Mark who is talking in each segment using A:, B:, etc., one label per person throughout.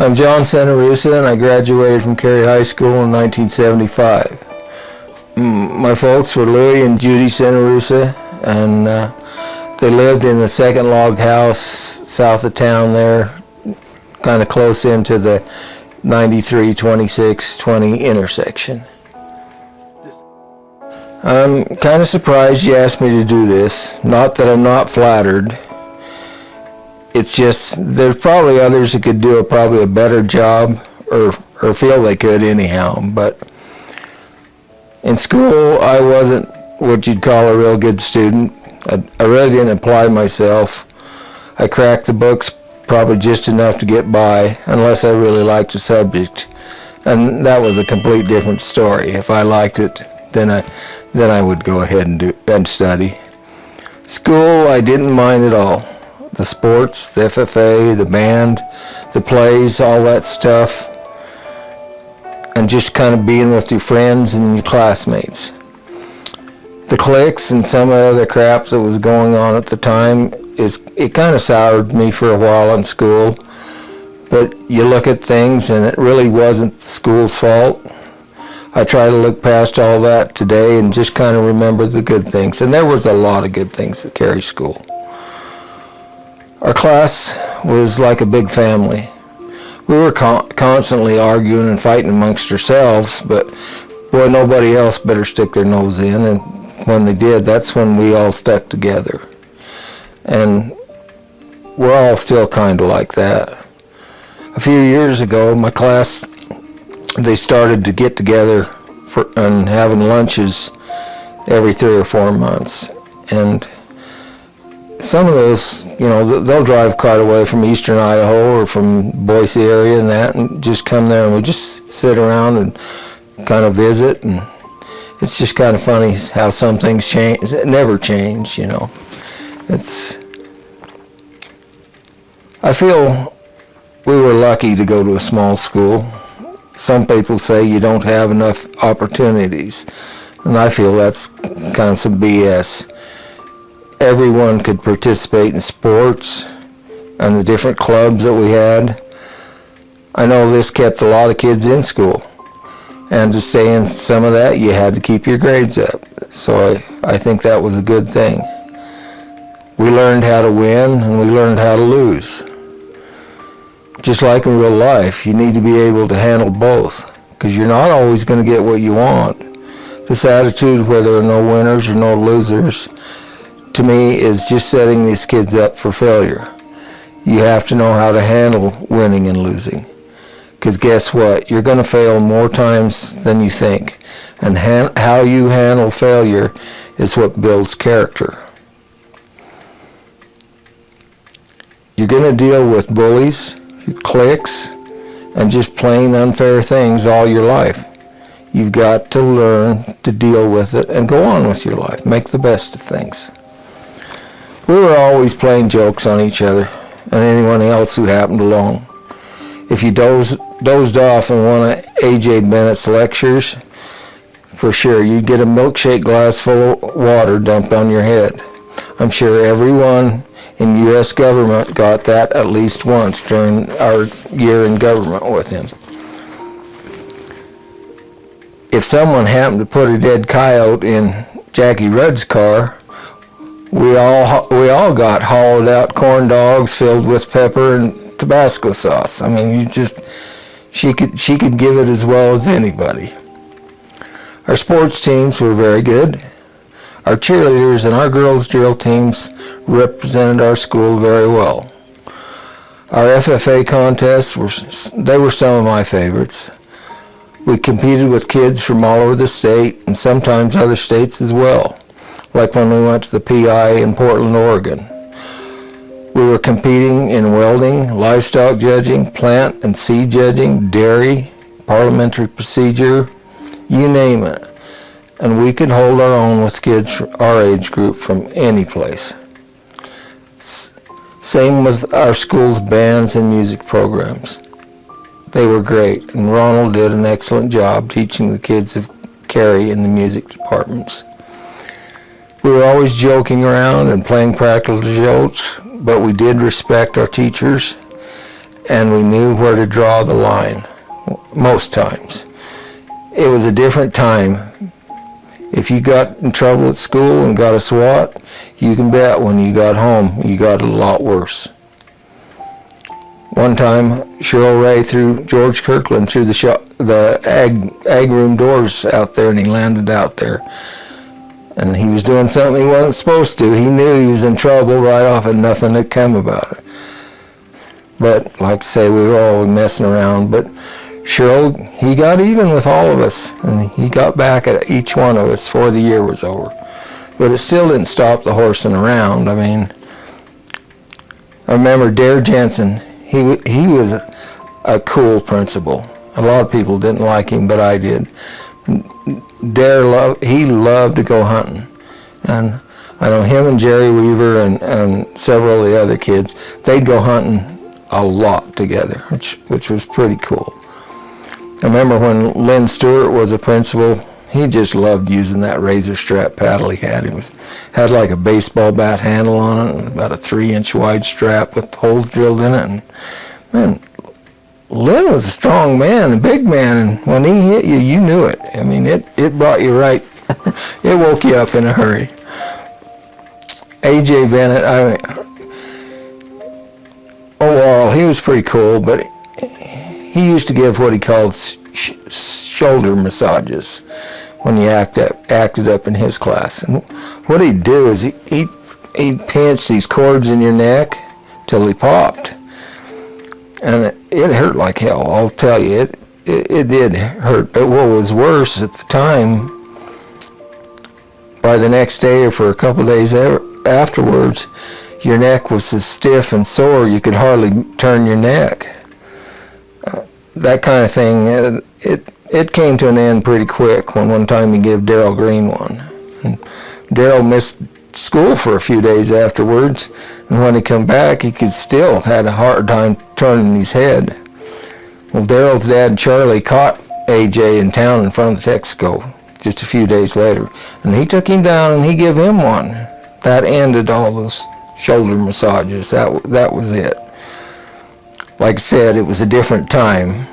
A: I'm John Cenarrusa, and I graduated from Carey High School in 1975. My folks were Louis and Judy Cenarrusa, and they lived in the second log house south of town there, kind of close into the 93-26-20 intersection. I'm kind of surprised you asked me to do this. Not that I'm not flattered. It's just there's probably others that could do probably a better job, or feel they could anyhow. But in school, I wasn't what you'd call a real good student. I really didn't apply myself. I cracked the books probably just enough to get by, unless I really liked the subject. And that was a complete different story. If I liked it, then I would go ahead and study. School, I didn't mind at all. The sports, the FFA, the band, the plays, all that stuff, and just kind of being with your friends and your classmates. The cliques and some of the other crap that was going on at the time, it kind of soured me for a while in school. But you look at things and it really wasn't the school's fault. I try to look past all that today and just kind of remember the good things. And there was a lot of good things at Carey School. Our class was like a big family. We were constantly arguing and fighting amongst ourselves, but boy, nobody else better stick their nose in, and when they did, that's when we all stuck together. And we're all still kind of like that. A few years ago, my class, they started to get together and having lunches every 3 or 4 months. And some of those, they'll drive quite a way from eastern Idaho or from Boise area and just come there, and we just sit around and kind of visit. And it's just kind of funny how some things change. It never change, I feel we were lucky to go to a small school. Some people say you don't have enough opportunities, and I feel that's kind of some BS. Everyone could participate in sports and the different clubs that we had. I know this kept a lot of kids in school, and to stay in some of that, you had to keep your grades up. So I think that was a good thing. We learned how to win and we learned how to lose. Just like in real life, you need to be able to handle both, because you're not always going to get what you want. This attitude where there are no winners or no losers, to me, is just setting these kids up for failure. You have to know how to handle winning and losing, because guess what? You're going to fail more times than you think, and how you handle failure is what builds character. You're going to deal with bullies, cliques, and just plain unfair things all your life. You've got to learn to deal with it and go on with your life. Make the best of things. We were always playing jokes on each other and anyone else who happened along. If you dozed off in one of A.J. Bennett's lectures, for sure you'd get a milkshake glass full of water dumped on your head. I'm sure everyone in U.S. government got that at least once during our year in government with him. If someone happened to put a dead coyote in Jackie Rudd's car, we all got hollowed out corn dogs filled with pepper and Tabasco sauce. I mean, she could give it as well as anybody. Our sports teams were very good. Our cheerleaders and our girls' drill teams represented our school very well. Our FFA contests were some of my favorites. We competed with kids from all over the state and sometimes other states as well, like when we went to the PI in Portland, Oregon. We were competing in welding, livestock judging, plant and seed judging, dairy, parliamentary procedure, you name it. And we could hold our own with kids our age group from any place. Same with our school's bands and music programs. They were great, and Ronald did an excellent job teaching the kids of Carey in the music departments. We were always joking around and playing practical jokes, but we did respect our teachers, and we knew where to draw the line most times. It was a different time. If you got in trouble at school and got a SWAT, you can bet when you got home, you got a lot worse. One time, Cheryl Ray threw George Kirkland through the ag room doors out there, and he landed out there. And he was doing something he wasn't supposed to. He knew he was in trouble right off, and nothing had come about it. But like I say, we were all messing around. But Cheryl, he got even with all of us, and he got back at each one of us before the year was over. But it still didn't stop the horsing around. I mean, I remember Dare Jensen. He was a cool principal. A lot of people didn't like him, but I did. Dare he loved to go hunting, and I know him and Jerry Weaver and several of the other kids, they'd go hunting a lot together, which was pretty cool. I remember when Lynn Stewart was a principal, he just loved using that razor strap paddle he had. It had like a baseball bat handle on it, and about a 3-inch wide strap with holes drilled in it. And man, Lynn was a strong man, a big man, and when he hit you, you knew it. I mean, it brought you right. It woke you up in a hurry. A.J. Bennett, overall, he was pretty cool, but he used to give what he called shoulder massages when he acted up in his class. And what he'd do is he'd pinch these cords in your neck till he popped. And it hurt like hell, I'll tell you. It did hurt. But what was worse at the time, by the next day or for a couple of days afterwards, your neck was so stiff and sore you could hardly turn your neck. That kind of thing, it came to an end pretty quick when one time he gave Darryl Green one. And Darryl missed school for a few days afterwards, and when he come back, he still had a hard time turning his head. Well, Darryl's dad, Charlie, caught AJ in town in front of the Texaco just a few days later, and he took him down and he gave him one. That ended all those shoulder massages. That was it. Like I said, it was a different time.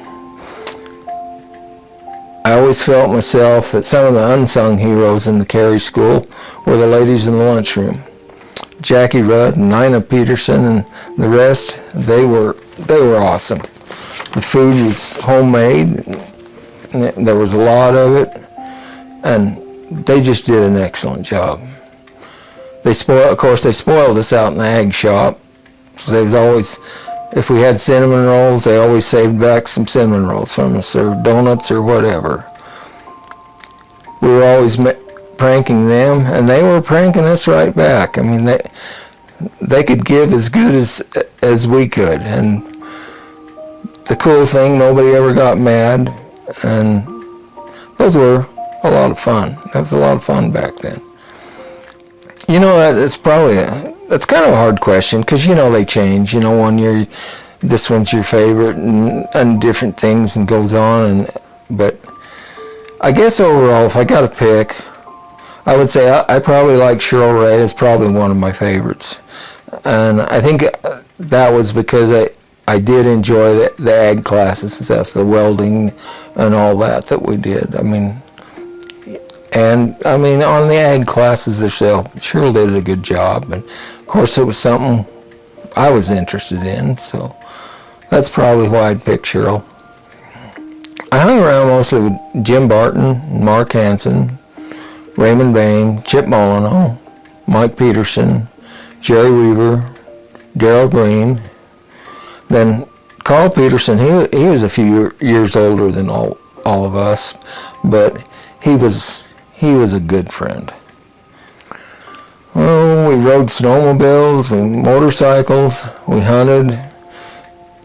A: I always felt myself that some of the unsung heroes in the Carey School were the ladies in the lunchroom. Jackie Rudd and Nina Peterson and the rest, they were awesome. The food was homemade, and there was a lot of it, and they just did an excellent job. Of course, they spoiled us out in the ag shop. So they was always, if we had cinnamon rolls, they always saved back some cinnamon rolls from us, or donuts or whatever. We were always pranking them, and they were pranking us right back. I mean, they could give as good as we could, and the cool thing, nobody ever got mad, and those were a lot of fun. That was a lot of fun back then. You know, that's kind of a hard question, because, you know, they change. You know, one year, this one's your favorite, and different things, and goes on. But I guess overall, if I got to pick, I would say I probably like Cheryl Ray is probably one of my favorites. And I think that was because I did enjoy the ag classes and stuff, the welding and all that we did. I mean, on the ag classes themselves, Cheryl did a good job, and of course it was something I was interested in, so that's probably why I'd pick Cheryl. I hung around mostly with Jim Barton, Mark Hansen, Raymond Bain, Chip Molyneux, Mike Peterson, Jerry Weaver, Darryl Green. Then Carl Peterson, he was a few years older than all of us, but he was a good friend. Well, we rode snowmobiles, motorcycles, we hunted,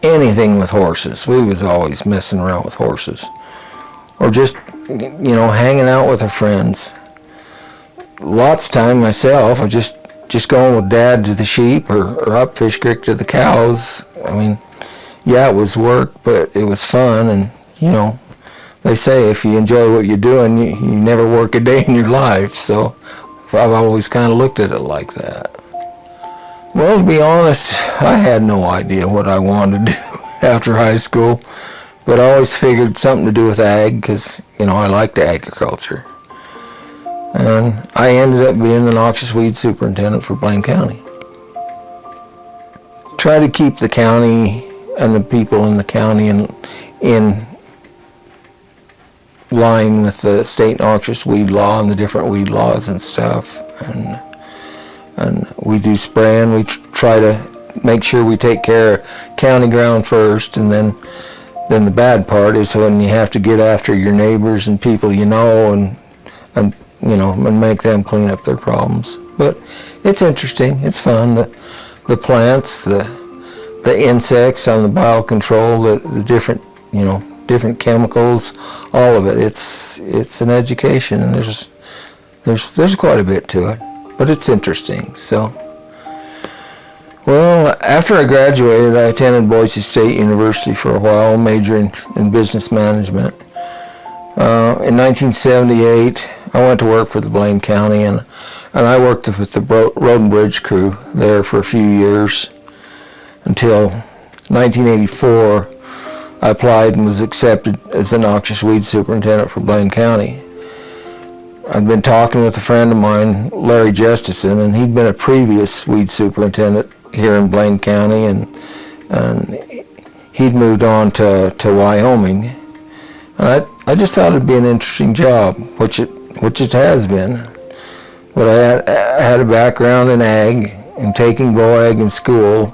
A: anything with horses. We was always messing around with horses. Or just, you know, hanging out with our friends. Lots of time myself, I just going with Dad to the sheep or up Fish Creek to the cows. I mean, yeah, it was work, but it was fun, and, you know, they say if you enjoy what you're doing, you never work a day in your life, so I've always kind of looked at it like that. Well, to be honest, I had no idea what I wanted to do. after high school, but I always figured something to do with ag because, you know, I liked agriculture. And I ended up being the noxious weed superintendent for Blaine County. Try to keep the county and the people in the county in line with the state noxious weed law and the different weed laws and stuff. And we do spraying. We try to make sure we take care of county ground first, and then the bad part is when you have to get after your neighbors and people you know and you know, and make them clean up their problems. But it's interesting. It's fun. The plants, the insects on the biocontrol, the different, you know, different chemicals, all of it. It's an education, and there's quite a bit to it, but it's interesting. So, well, after I graduated, I attended Boise State University for a while, majoring in business management. In 1978, I went to work for the Blaine County, and I worked with the road and bridge crew there for a few years until 1984. I applied and was accepted as the noxious weed superintendent for Blaine County. I'd been talking with a friend of mine, Larry Justison, and he'd been a previous weed superintendent here in Blaine County, and he'd moved on to Wyoming. And I just thought it'd be an interesting job, which it has been. But I had a background in ag and taking ag in school,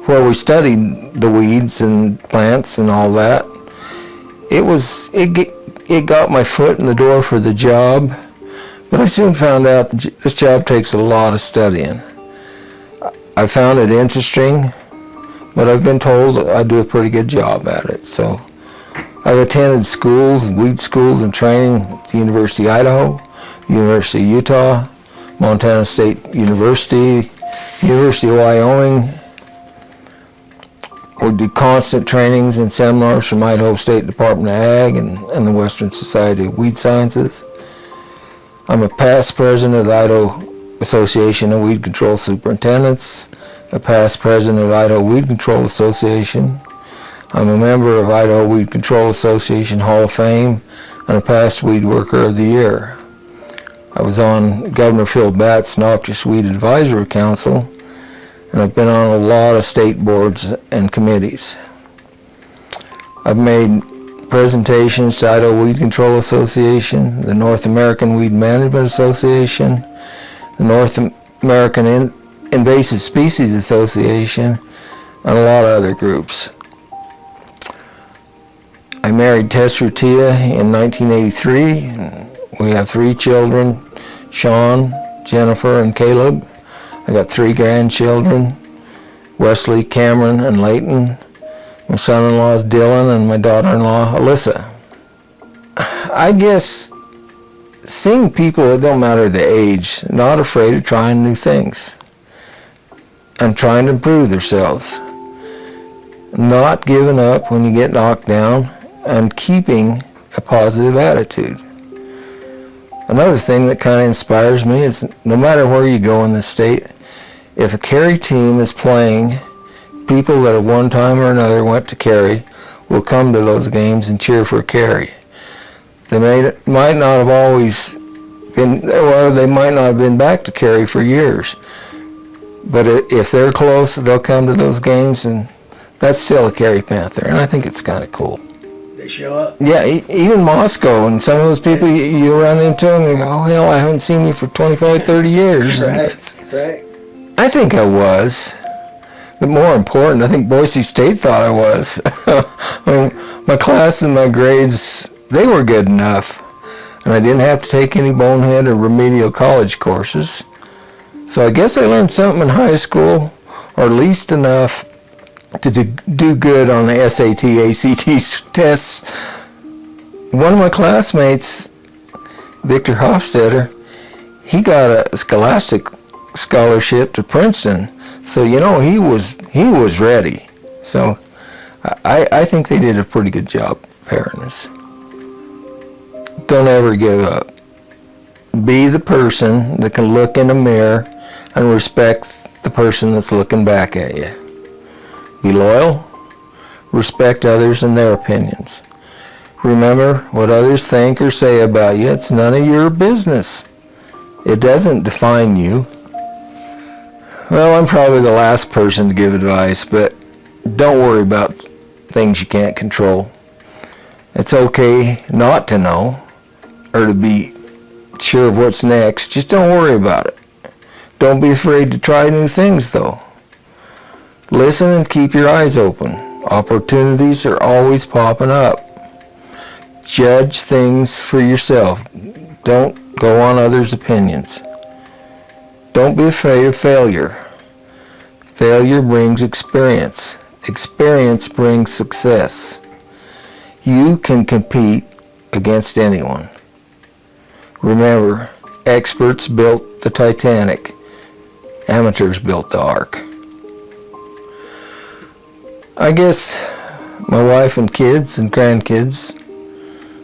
A: where we studied the weeds and plants and all that. It got my foot in the door for the job, but I soon found out that this job takes a lot of studying. I found it interesting, but I've been told that I do a pretty good job at it. So I've attended schools, weed schools and training at the University of Idaho, the University of Utah, Montana State University, University of Wyoming. We do constant trainings and seminars from Idaho State Department of Ag and the Western Society of Weed Sciences. I'm a past president of the Idaho Association of Weed Control Superintendents, a past president of the Idaho Weed Control Association. I'm a member of Idaho Weed Control Association Hall of Fame and a past Weed Worker of the Year. I was on Governor Phil Batt's Noxious Weed Advisory Council, and I've been on a lot of state boards and committees. I've made presentations to Idaho Weed Control Association, the North American Weed Management Association, the North American Invasive Species Association, and a lot of other groups. I married Tess Rutia in 1983. And we have 3 children, Sean, Jennifer, and Caleb. I got 3 grandchildren, Wesley, Cameron, and Layton. My son-in-law is Dylan, and my daughter-in-law, Alyssa. I guess seeing people, it don't matter the age, not afraid of trying new things and trying to improve themselves. Not giving up when you get knocked down and keeping a positive attitude. Another thing that kind of inspires me is no matter where you go in the state, if a Carey team is playing, people that at one time or another went to Carey will come to those games and cheer for Carey. They might not have always been, or they might not have been back to Carey for years. But if they're close, they'll come to those games, and that's still a Carey Panther, and I think it's kind of cool.
B: They show up?
A: Yeah, even Moscow, and some of those people, you run into them and you go, oh, hell, I haven't seen you for 25, 30 years.
B: Right.
A: I think I was. But more important, I think Boise State thought I was. I mean, my class and my grades, they were good enough. And I didn't have to take any bonehead or remedial college courses. So I guess I learned something in high school, or at least enough to do good on the SAT, ACT tests. One of my classmates, Victor Hofstetter, he got a scholastic scholarship to Princeton. So, you know, he was ready. So I think they did a pretty good job preparing us. Don't ever give up. Be the person that can look in the mirror and respect the person that's looking back at you. Be loyal, Respect others and their opinions. Remember, what others think or say about you, it's none of your business. It doesn't define you. Well, I'm probably the last person to give advice, but don't worry about things you can't control. It's okay not to know or to be sure of what's next. Just don't worry about it. Don't be afraid to try new things, though. Listen and keep your eyes open. Opportunities are always popping up. Judge things for yourself. Don't go on others' opinions. Don't be afraid of failure. Failure brings experience. Experience brings success. You can compete against anyone. Remember, experts built the Titanic. Amateurs built the Ark. I guess my wife and kids and grandkids,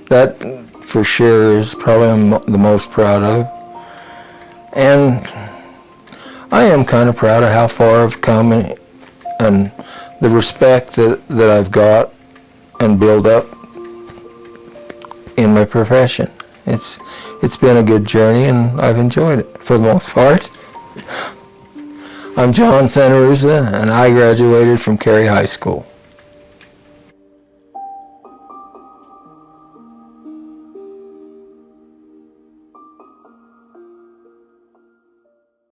A: that for sure is probably I'm the most proud of. And I am kind of proud of how far I've come and the respect that I've got and build up in my profession. It's been a good journey and I've enjoyed it for the most part. I'm John Cenarrusa and I graduated from Carey High School.